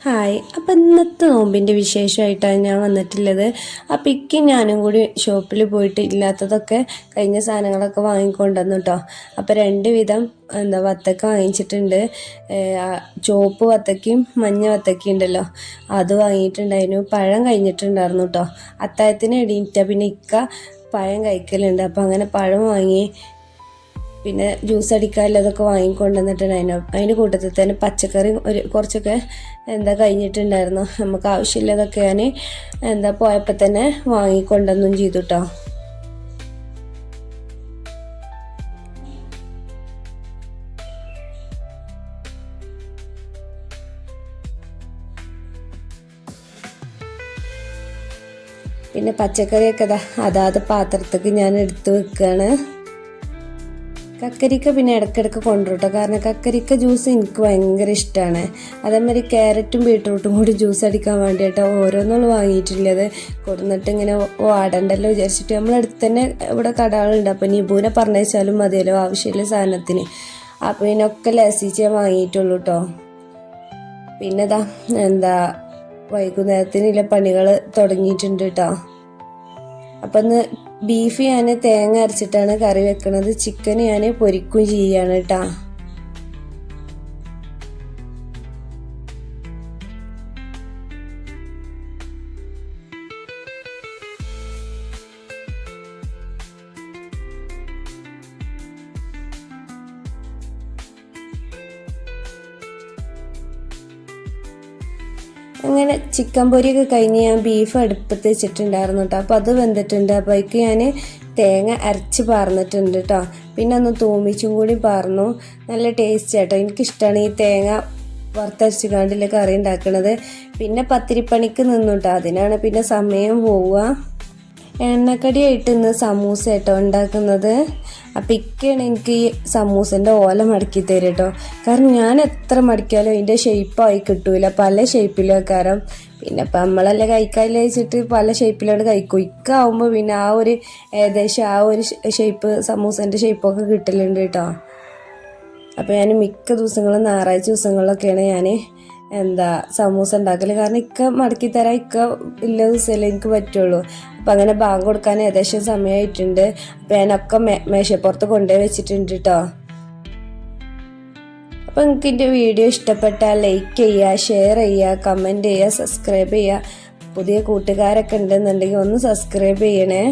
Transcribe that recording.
Hi. അപ്പം ഇന്നത്തെ നോമ്പിൻ്റെ വിശേഷമായിട്ടാണ് ഞാൻ വന്നിട്ടുള്ളത്. അപ്പം ഇക്ക് ഞാനും കൂടി ഷോപ്പിൽ പോയിട്ട് ഇല്ലാത്തതൊക്കെ കഴിഞ്ഞ സാധനങ്ങളൊക്കെ വാങ്ങിക്കൊണ്ടുവന്നു കേട്ടോ. അപ്പം രണ്ട് വിധം വത്തക്ക വാങ്ങിച്ചിട്ടുണ്ട്. ചുവപ്പ് വത്തക്കയും മഞ്ഞ വത്തക്കയും ഉണ്ടല്ലോ, അത് വാങ്ങിയിട്ടുണ്ടായിരുന്നു. പഴം കഴിഞ്ഞിട്ടുണ്ടായിരുന്നു കേട്ടോ. അത്താഴത്തിന് എണീറ്റ പിന്നെ ഇക്ക പഴം കഴിക്കലുണ്ട്. അപ്പം അങ്ങനെ പഴം വാങ്ങി. പിന്നെ ജ്യൂസ് അടിക്കാനുള്ളതൊക്കെ വാങ്ങിക്കൊണ്ടുവന്നിട്ടുണ്ടായിരുന്നു. അതിൻ്റെ കൂട്ടത്തിൽ തന്നെ പച്ചക്കറി കുറച്ചൊക്കെ കഴിഞ്ഞിട്ടുണ്ടായിരുന്നു. നമുക്ക് ആവശ്യമുള്ളതൊക്കെ ഞാൻ പോയപ്പോൾ തന്നെ വാങ്ങിക്കൊണ്ടുവന്നും ചെയ്തു കേട്ടോ. പിന്നെ പച്ചക്കറിയൊക്കെ അതാത് പാത്രത്തേക്ക് ഞാൻ എടുത്ത് വെക്കുകയാണ്. കക്കരിക്ക പിന്നെ ഇടയ്ക്കിടയ്ക്ക് കൊണ്ടുവരട്ടോ, കാരണം കക്കരിക്ക ജ്യൂസ് എനിക്ക് ഭയങ്കര ഇഷ്ടമാണ്. അതേമാതിരി ക്യാരറ്റും ബീട്രൂട്ടും കൂടി ജ്യൂസ് അടിക്കാൻ വേണ്ടിയിട്ടോ ഓരോന്നും വാങ്ങിയിട്ടുള്ളത്. കൊടുന്നിട്ട് ഇങ്ങനെ വാടണ്ടല്ലോ വിചാരിച്ചിട്ട് നമ്മളടുത്ത് തന്നെ ഇവിടെ കടകളുണ്ട്. അപ്പോൾ നിബൂനെ പറഞ്ഞാലും മതിയല്ലോ ആവശ്യമുള്ള സാധനത്തിന്. അപ്പോൾ ഇതിനൊക്കെ ലസിച്ച് ഞാൻ വാങ്ങിയിട്ടുള്ളൂ കേട്ടോ. പിന്നെ വൈകുന്നേരത്തിനുള്ള പണികൾ തുടങ്ങിയിട്ടുണ്ട് കേട്ടോ. അപ്പം ഇന്ന് ബീഫ് ഞാൻ തേങ്ങ അരച്ചിട്ടാണ് കറി വെക്കുന്നത്. ചിക്കൻ ഞാൻ പൊരിക്കും ചെയ്യാണ് കേട്ടോ. അങ്ങനെ ചിക്കൻ പൊരിയൊക്കെ കഴിഞ്ഞ് ഞാൻ ബീഫ് അടുപ്പത്ത് വെച്ചിട്ടുണ്ടായിരുന്നു കേട്ടോ. അപ്പോൾ അത് വെന്തിട്ടുണ്ട്. അപ്പോൾ അതിക്ക് ഞാൻ തേങ്ങ അരച്ച് പാർന്നിട്ടുണ്ട് കേട്ടോ. പിന്നെ ഒന്ന് തൂമിച്ചും കൂടി പാർന്നു. നല്ല ടേസ്റ്റ് കേട്ടോ. എനിക്കിഷ്ടമാണ് ഈ തേങ്ങ വറുത്തരച്ച് കാണ്ടില്ല കറി ഉണ്ടാക്കുന്നത്. പിന്നെ പത്തിരിപ്പണിക്ക് നിന്നു കേട്ടോ. അതിനാണ് പിന്നെ സമയം പോവുക. എണ്ണക്കടിയായിട്ട് ഇന്ന് സമൂസ കേട്ടോ ഉണ്ടാക്കുന്നത്. അപ്പം ഇക്കയാണ് എനിക്ക് ഈ സമൂസൻ്റെ ഓല മടക്കി തരും കേട്ടോ. കാരണം ഞാൻ എത്ര മടിക്കാലും അതിൻ്റെ ഷേപ്പായി കിട്ടൂല, പല ഷേപ്പിലും കാരണം. പിന്നെ ഇപ്പം നമ്മളെല്ലാം കഴിക്കാതില്ല വെച്ചിട്ട് പല ഷേപ്പിലാണ് കഴിക്കും. ഇക്കാവുമ്പോൾ പിന്നെ ഏകദേശം ആ ഒരു ഷേപ്പ് സമൂസൻ്റെ ഷേപ്പൊക്കെ കിട്ടലുണ്ട് കേട്ടോ. അപ്പോൾ ഞാൻ മിക്ക ദിവസങ്ങളും ഞായറാഴ്ച ദിവസങ്ങളിലൊക്കെയാണ് ഞാൻ സമൂസ ഉണ്ടാക്കൽ. കാരണം ഇക്ക മടക്കി തരാൻ ഇക്ക ഇല്ല ദിവസമല്ലേ എനിക്ക് പറ്റുള്ളൂ. അപ്പം അങ്ങനെ ബാങ്ക് കൊടുക്കാൻ ഏകദേശം സമയമായിട്ടുണ്ട്. അപ്പം ഞാനൊക്കെ മേശപ്പുറത്ത് കൊണ്ടുപോയി വെച്ചിട്ടുണ്ട് കേട്ടോ. അപ്പം നിങ്ങൾക്ക് എൻ്റെ വീഡിയോ ഇഷ്ടപ്പെട്ടാൽ ലൈക്ക് ചെയ്യുക, ഷെയർ ചെയ്യുക, കമൻറ്റ് ചെയ്യുക, സബ്സ്ക്രൈബ് ചെയ്യുക. പുതിയ കൂട്ടുകാരൊക്കെ ഉണ്ടെന്നുണ്ടെങ്കിൽ ഒന്ന് സബ്സ്ക്രൈബ് ചെയ്യണേ.